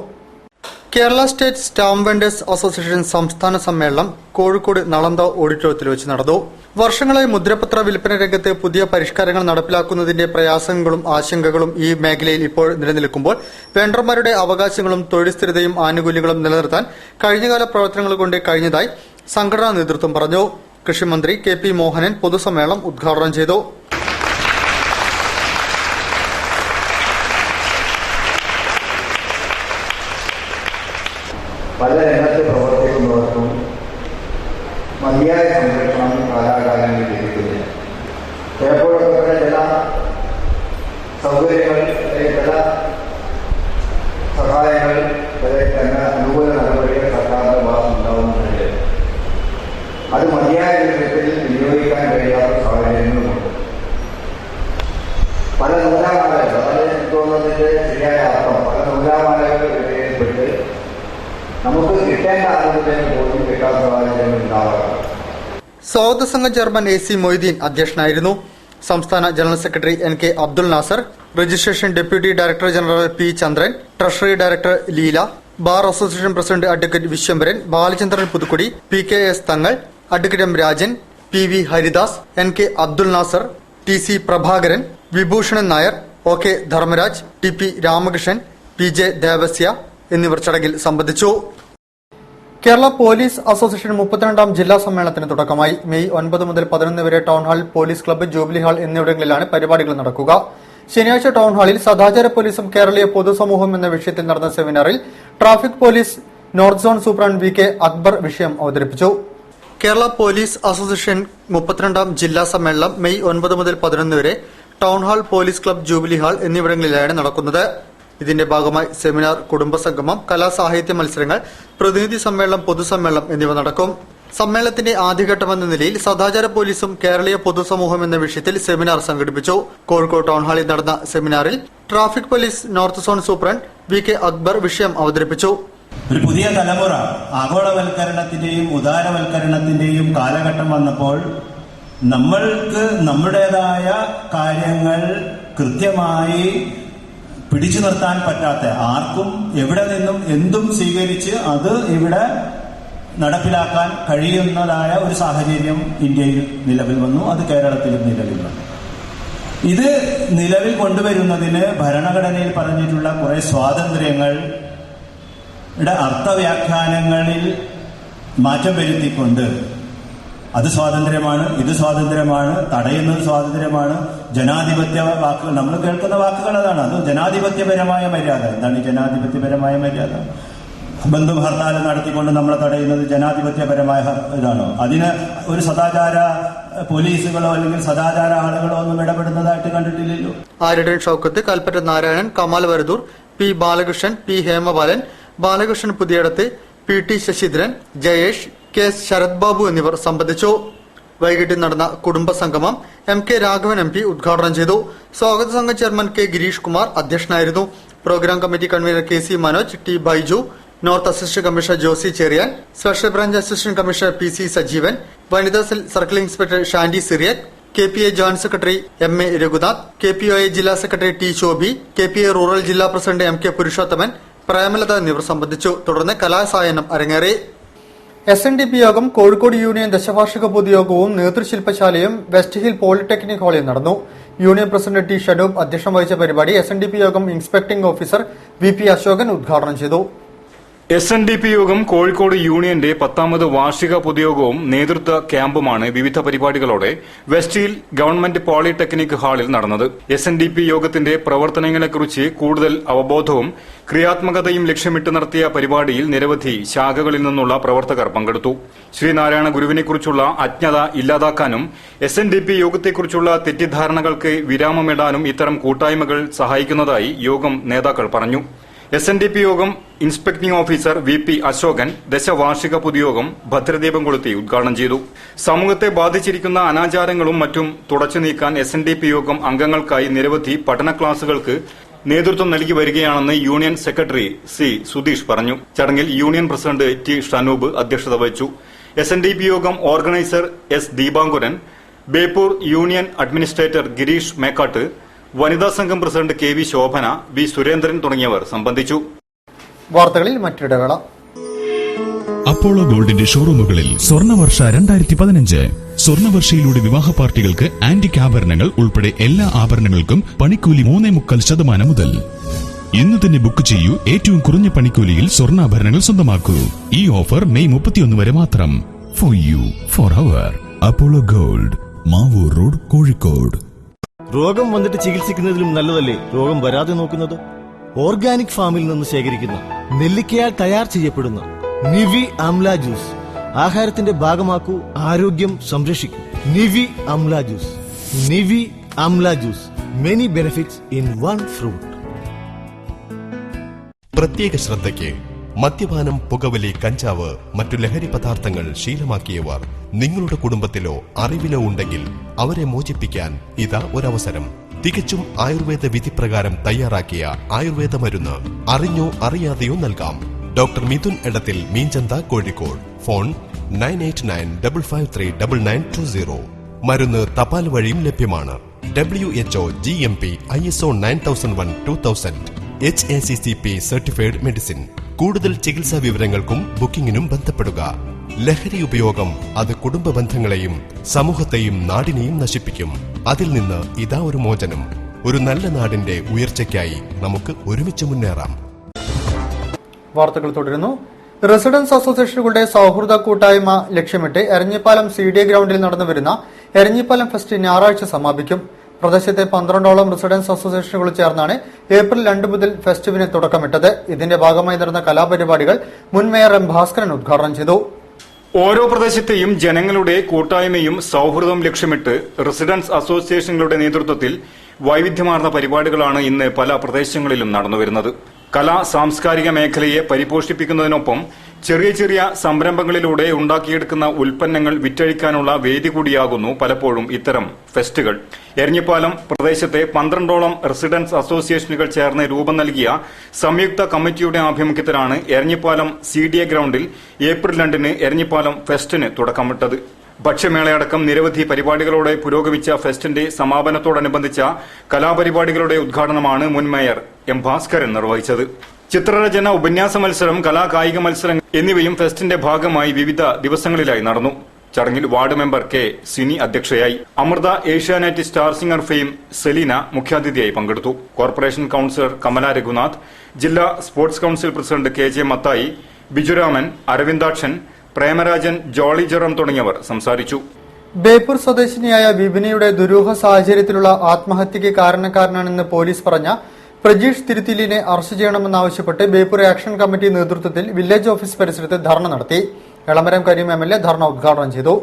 Kerala state stamp vendors association സംസ്ഥാന സമ്മേളനം കോഴിക്കോട് നളന്ദ ഓഡിറ്റോറിയത്തിൽ വെച്ച് നടന്നു. വർഷങ്ങളായി മുദ്രപത്ര വിൽപ്പന രംഗത്ത് പുതിയ പരിഷ്കാരങ്ങൾ നടപ്പിലാക്കുന്നതിന്റെ പ്രയാസങ്ങളും ആശങ്കകളും ഈ മേഖലയിൽ ഇപ്പോൾ നിലനിൽക്കുമ്പോൾ വെണ്ടർമാരുടെ അവകാശങ്ങളും തൊഴിൽ സ്ഥിരതയും ആനുകൂല്യങ്ങളും നിലനിർത്താൻ കഴിഞ്ഞകാല പ്രവർത്തനങ്ങൾ കൊണ്ട് കഴിഞ്ഞതായി സംഘടനാ നേതൃത്വം പറഞ്ഞു. കൃഷിമന്ത്രി KP മോഹനൻ പൊതുസമ്മേളനം ഉദ്ഘാടനം ചെയ്തു. പല രംഗത്ത് പ്രവർത്തിക്കുന്നവർക്കും മതിയായ സംരക്ഷണം കാലാകാലങ്ങളിൽ ലഭിക്കുന്നില്ല. ചിലപ്പോഴൊക്കെ ചില സൗകര്യങ്ങൾ, ചില സഹായങ്ങൾ, ചില അനുകൂല നടപടികൾ സർക്കാരിന്റെ ഭാഗത്ത് ഉണ്ടാവുന്നുണ്ടെങ്കിൽ അത് മതിയായ വിധത്തിൽ വിനിയോഗിക്കാൻ കഴിയാത്ത സാഹചര്യങ്ങളുമുണ്ട്. പല നൂലാമാലകൾ, എനിക്ക് തോന്നുന്നതിന്റെ ശരിയായ അർത്ഥം, പല നൂലാമാലകൾ വിലയിരുത്തപ്പെട്ട് നമുക്ക് കിട്ടേണ്ട ആനുകൂല്യങ്ങൾ പോലും കിട്ടാത്ത സാഹചര്യങ്ങൾ ഉണ്ടാവാറുണ്ട്. സ്വാഗത സംഘം ചെയർമാൻ AC മൊയ്തീൻ അധ്യക്ഷനായിരുന്നു. സംസ്ഥാന general secretary NK Abdul Nasar, registration deputy director general P Chandran, treasury director Leela, bar association president advocate Vishwambharan, Balachandran Puthukkudi, PKS Thangal, advocate M Rajan, PV Haridas, NK Abdul Nasar, TC Prabhakaran, Vibhushanan Nair, OK Dharmaraj, TP Ramakrishnan, PJ Devasia എന്നിവർ ചടങ്ങിൽ സംബന്ധിച്ചു. കേരള പോലീസ് അസോസിയേഷൻ 32ാം ജില്ലാ സമ്മേളനത്തിന് തുടക്കമായി. മെയ് 9 മുതൽ 11 വരെ town hall, police club, jubilee hall എന്നിവിടങ്ങളിലാണ് പരിപാടികൾ നടക്കുക. ശനിയാഴ്ച ടൗൺ ഹാളിൽ സദാചാര പോലീസും കേരളീയ പൊതുസമൂഹം എന്ന വിഷയത്തിൽ നടന്ന സെമിനാറിൽ traffic police north zone superintendent VK Akbar വിഷയം അവതരിപ്പിച്ചു. കേരള പോലീസ് അസോസിയേഷൻ 32ാം ജില്ലാ സമ്മേളനം മെയ് 9 മുതൽ 11 വരെ town hall, police club, jubilee hall എന്നിവിടങ്ങളിലാണ് നടക്കുന്നത്. ഇതിന്റെ ഭാഗമായി സെമിനാർ, കുടുംബസംഗമം, കലാസാഹിത്യ മത്സരങ്ങൾ, പ്രതിനിധി സമ്മേളനം, പൊതുസമ്മേളനം എന്നിവ നടക്കും. സമ്മേളനത്തിന്റെ ആദ്യഘട്ടമെന്ന നിലയിൽ സദാചാര പോലീസും കേരളീയ പൊതുസമൂഹം എന്ന വിഷയത്തിൽ സെമിനാർ സംഘടിപ്പിച്ചു. കോഴിക്കോട് ടൗൺ ഹാളിൽ നടന്ന സെമിനാറിൽ traffic police north zone superintendent VK Akbar വിഷയം അവതരിപ്പിച്ചു. ഒരു പുതിയ തലമുറ ആഗോളവൽക്കരണത്തിന്റെയും ഉദാരവൽക്കരണത്തിന്റെയും കാലഘട്ടം വന്നപ്പോൾ നമ്മൾക്ക് നമ്മുടേതായ കാര്യങ്ങൾ കൃത്യമായി പിടിച്ചു നിർത്താൻ പറ്റാത്ത, ആർക്കും എവിടെ നിന്നും എന്തും സ്വീകരിച്ച് അത് ഇവിടെ നടപ്പിലാക്കാൻ കഴിയുന്നതായ ഒരു സാഹചര്യം ഇന്ത്യയിൽ നിലവിൽ വന്നു. അത് കേരളത്തിലും നിലവിൽ വന്നു. ഇത് നിലവിൽ കൊണ്ടുവരുന്നതിന് ഭരണഘടനയിൽ പറഞ്ഞിട്ടുള്ള കുറെ സ്വാതന്ത്ര്യങ്ങളുടെ അർത്ഥവ്യാഖ്യാനങ്ങളിൽ മാറ്റം വരുത്തിക്കൊണ്ട് അത് സ്വാതന്ത്ര്യമാണ്, ഇത് സ്വാതന്ത്ര്യമാണ്, തടയുന്നത് സ്വാതന്ത്ര്യമാണ്, ജനാധിപത്യ വാക്കുകൾ, നമ്മൾ കേൾക്കുന്ന വാക്കുകൾ അതാണ്. അത് ജനാധിപത്യപരമായ മര്യാദ. എന്താണ് ഈ ജനാധിപത്യപരമായ മര്യാദ? ബന്ധു ഹർത്താൽ നടത്തിക്കൊണ്ട് നമ്മളെ തടയുന്നത് ജനാധിപത്യപരമായ ഇതാണോ? അതിന് ഒരു സദാചാര പോലീസുകളോ അല്ലെങ്കിൽ സദാചാര ആളുകളോ ഒന്നും ഇടപെടുന്നതായിട്ട് കണ്ടിട്ടില്ലല്ലോ. Aryadan Shoukath, Kalpetta Narayanan, Kamal Varadoor, P Balakrishnan, P ഹേമബാലൻ, Balakrishnan Puthiyadath, PT Sasidharan, Jayesh, K Sarath Babu എന്നിവർ സംബന്ധിച്ചു. വൈകിട്ട് നടന്ന കുടുംബസംഗമം MK രാഘവൻ MP ഉദ്ഘാടനം ചെയ്തു. സ്വാഗത സംഘം ചെയർമാൻ K ഗിരീഷ് കുമാർ അധ്യക്ഷനായിരുന്നു. Programme committee convener KC Manoj, T Baiju, north assistant commissioner Josy Cherian, special branch assistant commissioner PC Sajeevan, വനിതാ cell circle inspector Shandy Cyriac, KPA joint secretary MA Raghunath, KPOA ജില്ലാ secretary T Shobhi, KPA rural ജില്ലാ പ്രസിഡന്റ് MK പുരുഷോത്തമൻ, പ്രേമലത എന്നിവർ സംബന്ധിച്ചു. തുടർന്ന് കലാസായനം അരങ്ങേറി. SNDP യോഗം കോഴിക്കോട് യൂണിയൻ ദശവാർഷിക പൊതുയോഗവും നേതൃശില്പശാലയും വെസ്റ്റ് ഹിൽ പോളിടെക്നിക് ഹാളിൽ നടന്നു. യൂണിയൻ പ്രസിഡന്റ് T ഷഡൂബ് അധ്യക്ഷം വഹിച്ച പരിപാടി SNDP യോഗം ഇൻസ്പെക്ടിംഗ് ഓഫീസർ VP അശോകൻ ഉദ്ഘാടനം ചെയ്തു. SNDP യോഗം കോഴിക്കോട് യൂണിയന്റെ 10ാമത് വാർഷിക പൊതുയോഗവും നേതൃത്വ ക്യാമ്പുമാണ് വിവിധ പരിപാടികളോടെ വെസ്റ്റ് ഹിൽ ഗവൺമെന്റ് പോളിടെക്നിക് ഹാളിൽ നടന്നത്. SNDP യോഗത്തിന്റെ പ്രവർത്തനങ്ങളെക്കുറിച്ച് കൂടുതൽ അവബോധവും ക്രിയാത്മകതയും ലക്ഷ്യമിട്ട് നടത്തിയ പരിപാടിയിൽ നിരവധി ശാഖകളിൽ നിന്നുള്ള പ്രവർത്തകർ പങ്കെടുത്തു. ശ്രീനാരായണ ഗുരുവിനെക്കുറിച്ചുള്ള അജ്ഞത ഇല്ലാതാക്കാനും SNDP യോഗത്തെക്കുറിച്ചുള്ള തെറ്റിദ്ധാരണകൾക്ക് വിരാമമിടാനും ഇത്തരം കൂട്ടായ്മകൾ സഹായിക്കുന്നതായി യോഗം നേതാക്കൾ പറഞ്ഞു. SNDP യോഗം ഇൻസ്പെക്ടിംഗ് ഓഫീസർ VP അശോകൻ ദശവാർഷിക പൊതുയോഗം ഭദ്രദീപം കൊളുത്തി ഉദ്ഘാടനം ചെയ്തു. സമൂഹത്തെ ബാധിച്ചിരിക്കുന്ന അനാചാരങ്ങളും മറ്റും തുടച്ചു നീക്കാൻ SNDP യോഗം അംഗങ്ങൾക്കായി നിരവധി പഠന ക്ലാസുകൾക്ക് നേതൃത്വം നൽകി വരികയാണെന്ന് യൂണിയൻ സെക്രട്ടറി C സുധീഷ് പറഞ്ഞു. ചടങ്ങിൽ യൂണിയൻ പ്രസിഡന്റ് T ഷനൂബ് അധ്യക്ഷത വഹിച്ചു. SNDP Yogam organiser S Deepankuran, Beypore union administrator Girish Mekkat, വനിതാ സംഘം president KV Shobhana, B Surendran തുടങ്ങിയവർ സംബന്ധിച്ചു. വാർത്തകളിൽ മറ്റൊരിടവേള. അപ്പോളോ ഗോൾഡിന്റെ ഷോറൂമുകളിൽ സ്വർണ്ണവർഷ 2015. സ്വർണ്ണവർഷയിലൂടെ വിവാഹ പാർട്ടികൾക്ക് ആന്റിക് ആഭരണങ്ങൾ ഉൾപ്പെടെ എല്ലാ ആഭരണങ്ങൾക്കും പണിക്കൂലി 3.25% മുതൽ. ഇന്ന് തന്നെ ബുക്ക് ചെയ്യൂ. ഏറ്റവും കുറഞ്ഞ പണിക്കൂലിയിൽ സ്വർണ്ണാഭരണങ്ങൾ സ്വന്തമാക്കൂ. ഈ ഓഫർ മെയ് 31 വരെ മാത്രം. ഫോർ യു, ഫോർ അവർ. Apollo gold, Mavoor road, Kozhikode. രോഗം വന്നിട്ട് ചികിത്സിക്കുന്നതിലും നല്ലതല്ലേ രോഗം വരാതെ നോക്കുന്നത്? ഓർഗാനിക് ഫാമിൽ നിന്ന് ശേഖരിക്കുന്ന നെല്ലിക്കയാൽ തയ്യാർ ചെയ്യപ്പെടുന്ന നിവി ആംല ജ്യൂസ് ആഹാരത്തിന്റെ ഭാഗമാക്കൂ, ആരോഗ്യം സംരക്ഷിക്കൂ. Nivi amla juice. Nivi amla juice, many benefits in one fruit. പ്രത്യേക ശ്രദ്ധയ്ക്ക് മദ്യപാനം, പുകവലി, കഞ്ചാവ്, മറ്റു ലഹരി പദാർത്ഥങ്ങൾ ശീലമാക്കിയവർ നിങ്ങളുടെ കുടുംബത്തിലോ അറിവിലോ ഉണ്ടെങ്കിൽ അവരെ മോചിപ്പിക്കാൻ ഇതാ ഒരവസരം. തികച്ചും ആയുർവേദ വിധിപ്രകാരം തയ്യാറാക്കിയ ആയുർവേദ മരുന്ന് അറിഞ്ഞോ അറിയാതെയോ നൽകാം. ഡോക്ടർ മിഥുൻ എടത്തിൽ, മീഞ്ചന്ത, കോഴിക്കോട്. ഫോൺ 9895539920. മരുന്ന് തപാൽ വഴിയും ലഭ്യമാണ്. WHO GMP ISO 9001-2000 HACCP certified medicine. കൂടുതൽ ചികിത്സാ വിവരങ്ങൾക്കും ബുക്കിംഗിനും ബന്ധപ്പെടുക. ലഹരി ഉപയോഗം അത് കുടുംബ ബന്ധങ്ങളെയും സമൂഹത്തെയും നാടിനെയും നശിപ്പിക്കും. അതിൽ നിന്ന് ഇതാ ഒരു മോചനം. ഒരു നല്ല നാടിന്റെ ഉയർച്ചയ്ക്കായി നമുക്ക് ഒരുമിച്ച് മുന്നേറാം. വാർത്തകൾ തുടരുന്നു. റെസിഡൻസ് അസോസിയേഷനുകളുടെ സൗഹൃദ കൂട്ടായ്മ ലക്ഷ്യമിട്ട് എരഞ്ഞിപ്പാലം CDA ഗ്രൌണ്ടിൽ നടന്നുവരുന്ന എരഞ്ഞിപ്പാലം ഫെസ്റ്റ് ഞായറാഴ്ച സമാപിക്കും. പ്രദേശത്തെ 12ഓളം റെസിഡൻസ് അസോസിയേഷനുകൾ ചേർന്നാണ് ഏപ്രിൽ 2 മുതൽ ഫെസ്റ്റിവിന് തുടക്കമിട്ടത്. ഇതിന്റെ ഭാഗമായി നടന്ന കലാപരിപാടികൾ മുൻ മേയർ M. ഭാസ്കരൻ ഉദ്ഘാടനം ചെയ്തു. ഓരോ പ്രദേശത്തെയും ജനങ്ങളുടെ കൂട്ടായ്മയും സൌഹൃദവും ലക്ഷ്യമിട്ട് റെസിഡൻസ് അസോസിയേഷനുകളുടെ നേതൃത്വത്തിൽ വൈവിധ്യമാർന്ന പരിപാടികളാണ് ഇന്ന് പല പ്രദേശങ്ങളിലും നടന്നുവരുന്നത്. കലാ സാംസ്കാരിക മേഖലയെ പരിപോഷിപ്പിക്കുന്നതിനൊപ്പം ചെറിയ ചെറിയ സംരംഭങ്ങളിലൂടെ ഉണ്ടാക്കിയെടുക്കുന്ന ഉൽപ്പന്നങ്ങൾ വിറ്റഴിക്കാനുള്ള വേദി കൂടിയാകുന്നു പലപ്പോഴും ഇത്തരം ഫെസ്റ്റുകൾ. എരഞ്ഞിപ്പാലം പ്രദേശത്തെ 12ഓളം റെസിഡൻസ് അസോസിയേഷനുകൾ ചേർന്ന് രൂപം നൽകിയ സംയുക്ത കമ്മിറ്റിയുടെ ആഭിമുഖ്യത്തിലാണ് എരഞ്ഞിപ്പാലം CDA ഗ്രൌണ്ടിൽ ഏപ്രിൽ 2 എരഞ്ഞിപ്പാലം ഫെസ്റ്റിന് തുടക്കമിട്ടത്. ഭക്ഷ്യമേളയടക്കം നിരവധി പരിപാടികളോടെ പുരോഗമിച്ച ഫെസ്റ്റിന്റെ സമാപനത്തോടനുബന്ധിച്ച കലാപരിപാടികളുടെ ഉദ്ഘാടനമാണ് മുൻ മേയർ M. ഭാസ്കരൻ നിർവഹിച്ചത്. ചിത്രരചന, ഉപന്യാസ മത്സരം, കലാകായിക മത്സരങ്ങൾ എന്നിവയും ഫെസ്റ്റിന്റെ ഭാഗമായി വിവിധ ദിവസങ്ങളിലായി നടന്നു. ചടങ്ങിൽ വാർഡ് മെമ്പർ K. സിനി അധ്യക്ഷയായി. Amrita Asianet star singer fame Seleena മുഖ്യാതിഥിയായി പങ്കെടുത്തു. കോർപ്പറേഷൻ കൌൺസിലർ കമല രഘുനാഥ്, ജില്ലാ sports council president KJ Mathai, Bijuraman, Aravindakshan, Premarajan, Jolly Jerome തുടങ്ങിയവർ സംസാരിച്ചു. ബേപ്പൂർ സ്വദേശിനിയായ വിപിനയുടെ ദുരൂഹ സാഹചര്യത്തിലുള്ള ആത്മഹത്യയ്ക്ക് കാരണക്കാരനാണെന്ന് പോലീസ് പറഞ്ഞ പ്രജീഷ് തിരുത്തിലിനെ അറസ്റ്റ് ചെയ്യണമെന്നാവശ്യപ്പെട്ട് ബേപ്പൂർ ആക്ഷൻ കമ്മിറ്റി നേതൃത്വത്തിൽ വില്ലേജ് ഓഫീസ് പരിസരത്ത് ധർണ നടത്തി. എളമരം കരീം MLA ധർണ ഉദ്ഘാടനം ചെയ്തു.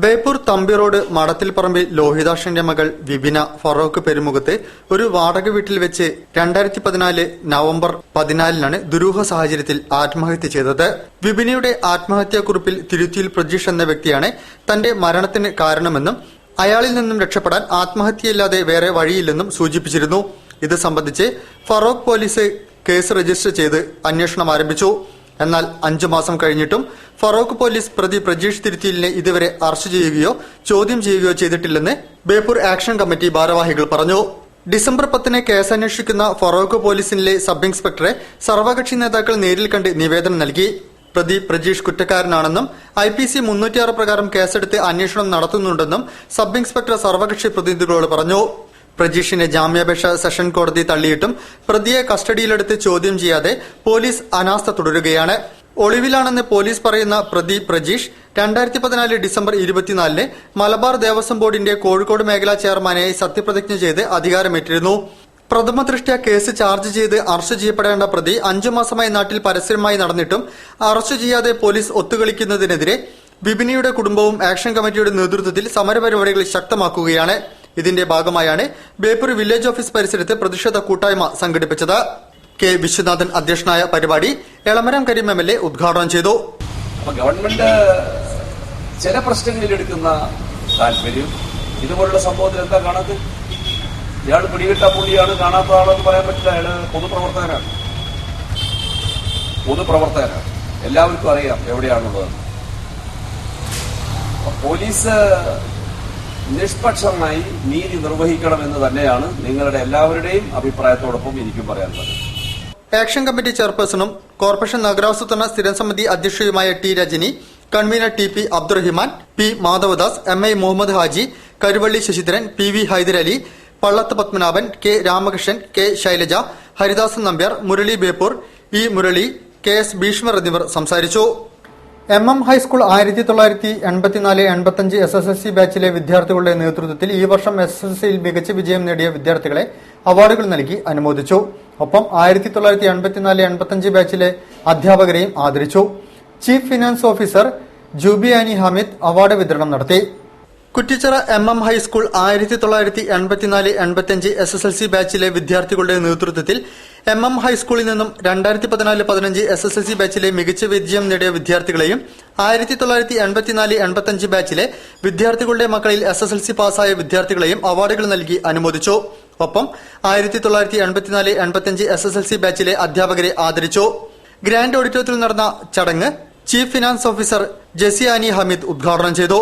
ബേപ്പൂർ തമ്പി റോഡ് മടത്തിൽപ്പറമ്പിൽ ലോഹിതാക്ഷന്റെ മകൾ വിപിന ഫറോക്ക് പെരുമുഖത്ത് ഒരു വാടക വീട്ടിൽ വെച്ച് 2014 നവംബർ 14 ദുരൂഹ സാഹചര്യത്തിൽ ആത്മഹത്യ ചെയ്തത്. വിപിനയുടെ ആത്മഹത്യാക്കുറിപ്പിൽ തിരുത്തിയിൽ പ്രജീഷ് എന്ന വ്യക്തിയാണ് തന്റെ മരണത്തിന് കാരണമെന്നും അയാളിൽ നിന്നും രക്ഷപ്പെടാൻ ആത്മഹത്യയില്ലാതെ വേറെ വഴിയില്ലെന്നും സൂചിപ്പിച്ചിരുന്നു. ഇത് സംബന്ധിച്ച് ഫറോക്ക് പോലീസ് കേസ് രജിസ്റ്റർ ചെയ്ത് അന്വേഷണം ആരംഭിച്ചു. എന്നാൽ 5 മാസം കഴിഞ്ഞിട്ടും ഫറോക്ക് പോലീസ് പ്രതി പ്രജീഷ് തിരുത്തിയിലിനെ ഇതുവരെ അറസ്റ്റ് ചെയ്യുകയോ ചോദ്യം ചെയ്യുകയോ ചെയ്തിട്ടില്ലെന്ന് ബേപ്പൂർ ആക്ഷൻ കമ്മിറ്റി ഭാരവാഹികൾ പറഞ്ഞു. ഡിസംബർ 10 കേസ് അന്വേഷിക്കുന്ന ഫറോക്ക് പോലീസിലെ സബ് ഇൻസ്പെക്ടറെ സർവകക്ഷി നേതാക്കൾ നേരിൽ കണ്ട് നിവേദനം നൽകി. പ്രതി പ്രജീഷ് കുറ്റക്കാരനാണെന്നും IPC 306 പ്രകാരം കേസെടുത്ത് അന്വേഷണം നടത്തുന്നുണ്ടെന്നും സബ് ഇൻസ്പെക്ടർ സർവകക്ഷി പ്രതിനിധികളോട് പറഞ്ഞു. പ്രജീഷിന്റെ ജാമ്യാപേക്ഷ സെഷൻ കോടതി തള്ളിയിട്ടും പ്രതിയെ കസ്റ്റഡിയിലെടുത്ത് ചോദ്യം ചെയ്യാതെ പോലീസ് അനാസ്ഥ തുടരുകയാണ്. ഒളിവിലാണെന്ന് പോലീസ് പറയുന്ന പ്രതി പ്രജീഷ് 2014 ഡിസംബർ 24 മലബാർ ദേവസ്വം ബോർഡിന്റെ കോഴിക്കോട് മേഖലാ ചെയർമാനായി സത്യപ്രതിജ്ഞ ചെയ്ത് അധികാരമേറ്റിരുന്നു. പ്രഥമ ദൃഷ്ട്യാ കേസ് ചാർജ് ചെയ്ത് അറസ്റ്റ് ചെയ്യപ്പെടേണ്ട പ്രതി 5 മാസമായി നാട്ടിൽ പരസ്യമായി നടന്നിട്ടും അറസ്റ്റ് ചെയ്യാതെ പോലീസ് ഒത്തുകളിക്കുന്നതിനെതിരെ വിപിനിയുടെ കുടുംബവും ആക്ഷൻ കമ്മിറ്റിയുടെ നേതൃത്വത്തിൽ സമരപരിപാടികൾ ശക്തമാക്കുകയാണ്. ഇതിന്റെ ഭാഗമായാണ് ബേപ്പൂർ വില്ലേജ് ഓഫീസ് പരിസരത്ത് പ്രതിഷേധ കൂട്ടായ്മ സംഘടിപ്പിച്ചത്. K. വിശ്വനാഥൻ അധ്യക്ഷനായ പരിപാടി എളമരം കരീം MLA ഉദ്ഘാടനം ചെയ്തു. ഗവൺമെന്റ് ചില പ്രശ്നങ്ങളിൽ എടുക്കുന്ന താല്പര്യം ഇതുപോലുള്ള സംഭവത്തിൽ എന്താ കാണാത്തത്? ഇയാൾ പിടികിട്ട പുള്ളിയാണ്, കാണാത്ത ആളെന്ന് പറയാൻ പറ്റില്ല. അയാള് പൊതുപ്രവർത്തകനാണ്. എല്ലാവർക്കും അറിയാം എവിടെയാണുള്ളത്. പോലീസ് നിഷ്പക്ഷമായി നീതി നിർവഹിക്കണമെന്ന് തന്നെയാണ് നിങ്ങളുടെ എല്ലാവരുടെയും അഭിപ്രായത്തോടൊപ്പം എനിക്കും പറയാനുള്ളത്. ആക്ഷൻ കമ്മിറ്റി ചെയർപേഴ്സണും കോർപ്പറേഷൻ നഗരാസൂത്രണ സ്ഥിരം സമിതി അധ്യക്ഷയുമായ T. Rajani, convener TP Abdurahiman, P. Madhavadas, MI Muhammed Haji, Karuvally Sasidharan, PV Hydarali, Pallath Padmanabhan, K. Ramakrishnan, K. Shailaja, Haridasan Nambiar, Murali Beypore, E. Murali, KS Bheeshmar എന്നിവർ സംസാരിച്ചു. MM ഹൈസ്കൂൾ 1984-85 SSLC ബാച്ചിലെ വിദ്യാർത്ഥികളുടെ നേതൃത്വത്തിൽ ഈ വർഷം SSLCയിൽ മികച്ച വിജയം നേടിയ വിദ്യാർത്ഥികളെ അവാർഡുകൾ നൽകി അനുമോദിച്ചു. ഒപ്പം 1984-85 ബാച്ചിലെ അധ്യാപകരെയും ആദരിച്ചു. ചീഫ് ഫിനാൻസ് ഓഫീസർ ജൂബിയാനി ഹമീദ് അവാർഡ് വിതരണം നടത്തി. കുറ്റിച്ചിറ MM ഹൈസ്കൂൾ 1984-85 SSLC ബാച്ചിലെ വിദ്യാർത്ഥികളുടെ നേതൃത്വത്തിൽ MM ഹൈസ്കൂളിൽ നിന്നും 2014-15 SSLC ബാച്ചിലെ മികച്ച വിജയം നേടിയ വിദ്യാർത്ഥികളെയും 1984-85 ബാച്ചിലെ വിദ്യാർത്ഥികളുടെ മക്കളിൽ SSLC പാസ്സായ വിദ്യാർത്ഥികളെയും അവാർഡുകൾ നൽകി അനുമോദിച്ചു. ഒപ്പം 1984-85 SSLC ബാച്ചിലെ അധ്യാപകരെ ആദരിച്ചു. ഗ്രാൻഡ് ഓഡിറ്റോറിയത്തിൽ നടന്ന ചടങ്ങ് ചീഫ് ഫിനാൻസ് ഓഫീസർ ജസിയാനി ഹമീദ് ഉദ്ഘാടനം ചെയ്തു.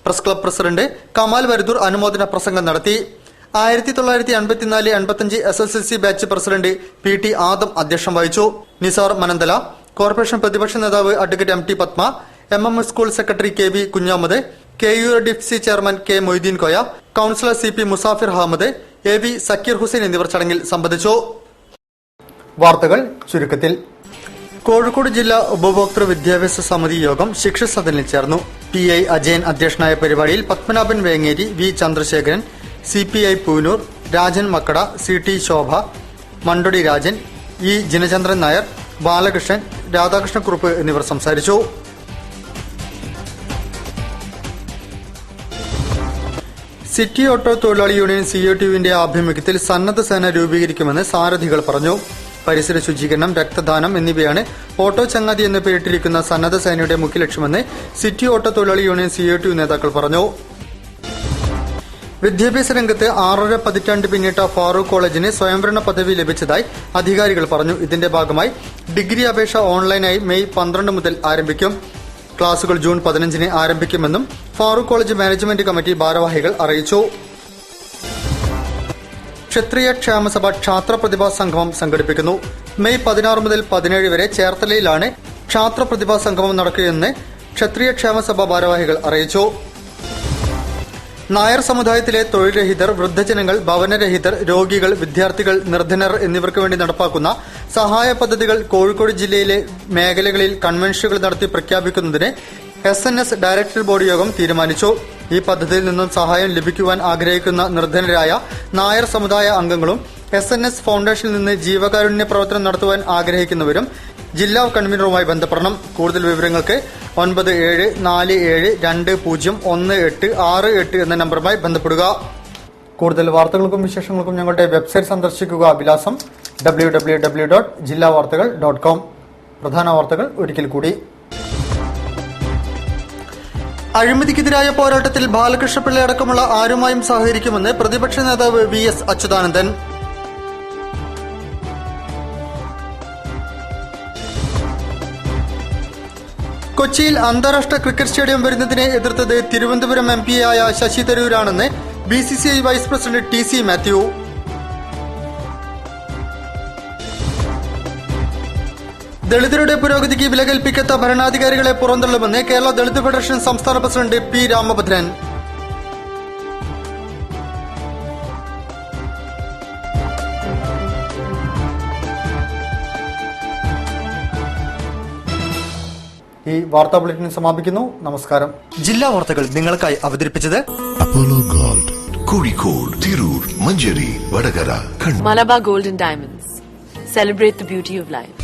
Press club president Kamal Varadoor അനുമോദന പ്രസംഗം നടത്തി. 1954-55 SSLC batch president PT Adam അധ്യക്ഷം വഹിച്ചു. നിസാർ മനന്തല, കോർപ്പറേഷൻ പ്രതിപക്ഷ നേതാവ് advocate MT Padma, MMS school secretary KV Kunhammad, KURDFC chairman K Moideen Koya, councillor CP Musafir Ahammed, AV Sakeer Hussain എന്നിവർ ചടങ്ങിൽ സംബന്ധിച്ചു. വാർത്തകൾ ചുരുക്കത്തിൽ. കോഴിക്കോട് ജില്ലാ ഉപഭോക്തൃ വിദ്യാഭ്യാസ സമിതി യോഗം ശിക്ഷ സദനിൽ ചേർന്നു. PI അജയൻ അധ്യക്ഷനായ പരിപാടിയിൽ Padmanabhan Vengeri, V Chandrasekharan, CPI Poonoor, Rajan Makkada, CT ശോഭ, മണ്ടൊടി രാജൻ, E ജിനചന്ദ്രൻ നായർ, ബാലകൃഷ്ണൻ, രാധാകൃഷ്ണക്കുറുപ്പ് എന്നിവർ സംസാരിച്ചു. സിറ്റി ഓട്ടോ തൊഴിലാളി യൂണിയൻ COTUവിന്റെ ആഭിമുഖ്യത്തിൽ സന്നദ്ധ സേന രൂപീകരിക്കുമെന്ന് സാരഥികൾ പറഞ്ഞു. പരിസര ശുചീകരണം, രക്തദാനം എന്നിവയാണ് ഓട്ടോ ചങ്ങാതി എന്ന് പേരിട്ടിരിക്കുന്ന സന്നദ്ധ സേനയുടെ മുഖ്യ ലക്ഷ്യമെന്ന് സിറ്റി ഓട്ടോ തൊഴിലാളി യൂണിയൻ COTU നേതാക്കൾ പറഞ്ഞു. വിദ്യാഭ്യാസ രംഗത്ത് 6.5 പതിറ്റാണ്ട് പിന്നിട്ട ഫാറൂഖ് കോളേജിന് സ്വയംഭരണ പദവി ലഭിച്ചതായി അധികാരികൾ പറഞ്ഞു. ഇതിന്റെ ഭാഗമായി ഡിഗ്രി അപേക്ഷ ഓൺലൈനായി മെയ് 12 മുതൽ ആരംഭിക്കും. ക്ലാസുകൾ ജൂൺ 15 ആരംഭിക്കുമെന്നും ഫാറൂഖ് കോളേജ് മാനേജ്മെന്റ് കമ്മിറ്റി ഭാരവാഹികൾ അറിയിച്ചു. ക്ഷത്രിയ ക്ഷേമസഭ ക്ഷാത്ര പ്രതിഭാ സംഗമം സംഘടിപ്പിക്കുന്നു. മെയ് 16 മുതൽ 17 വരെ ചേർത്തലയിലാണ് ക്ഷാത്ര പ്രതിഭാ സംഗമം നടക്കുകയെന്ന് ക്ഷത്രിയ ക്ഷേമസഭ ഭാരവാഹികൾ അറിയിച്ചു. നായർ സമുദായത്തിലെ തൊഴിൽ രഹിതർ, വൃദ്ധജനങ്ങൾ, ഭവനരഹിതർ, രോഗികൾ, വിദ്യാർത്ഥികൾ, നിർധനർ എന്നിവർക്ക് വേണ്ടി നടപ്പാക്കുന്ന സഹായ പദ്ധതികൾ കോഴിക്കോട് ജില്ലയിലെ മേഖലകളിൽ കൺവെൻഷനുകൾ നടത്തി പ്രഖ്യാപിക്കുന്നതിന് SNS ഡയറക്ടർ ബോർഡ് യോഗം തീരുമാനിച്ചു. ഈ പദ്ധതിയിൽ നിന്നും സഹായം ലഭിക്കുവാൻ ആഗ്രഹിക്കുന്ന നിർധനരായ നായർ സമുദായ അംഗങ്ങളും SNS ഫൗണ്ടേഷനിൽ നിന്ന് ജീവകാരുണ്യ പ്രവർത്തനം നടത്തുവാൻ ആഗ്രഹിക്കുന്നവരും ജില്ലാ കൺവീനറുമായി ബന്ധപ്പെടണം. കൂടുതൽ വിവരങ്ങൾക്ക് 9747201868 എന്ന നമ്പറുമായി ബന്ധപ്പെടുക. കൂടുതൽ വാർത്തകൾക്കും വിശേഷങ്ങൾക്കും ഞങ്ങളുടെ വെബ്സൈറ്റ് സന്ദർശിക്കുക. വിലാസം www.jillavartagal.com. പ്രധാന വാർത്തകൾ ഒരിക്കൽ കൂടി. അഴിമതിക്കെതിരായ പോരാട്ടത്തിൽ ബാലകൃഷ്ണപിള്ള അടക്കമുള്ള ആരുമായും സഹകരിക്കുമെന്ന് പ്രതിപക്ഷ നേതാവ് VS അച്യുതാനന്ദൻ. കൊച്ചിയിൽ അന്താരാഷ്ട്ര ക്രിക്കറ്റ് സ്റ്റേഡിയം വരുന്നതിനെ എതിർത്തത് തിരുവനന്തപുരം MP-യായ ശശി തരൂരാണെന്ന് BCCI vice president TC Mathew. ദളിതരുടെ പുരോഗതിക്ക് വില കൽപ്പിക്കാത്ത ഭരണാധികാരികളെ പുറന്തള്ളുമെന്ന് കേരള ദളിത് ഫെഡറേഷൻ സംസ്ഥാന പ്രസിഡന്റ് P രാമഭദ്രൻ. ഈ വാർത്താ ബുള്ളറ്റിൻ സമാപിക്കുന്നു. നമസ്കാരം. ജില്ലാ വാർത്തകൾ നിങ്ങൾക്കായി അവതരിപ്പിച്ചത് Apollo gold, Kozhikode, Tirur, Manjeri, Vadakara, Kannur. Malabar Gold and Diamonds. Celebrate the beauty of life.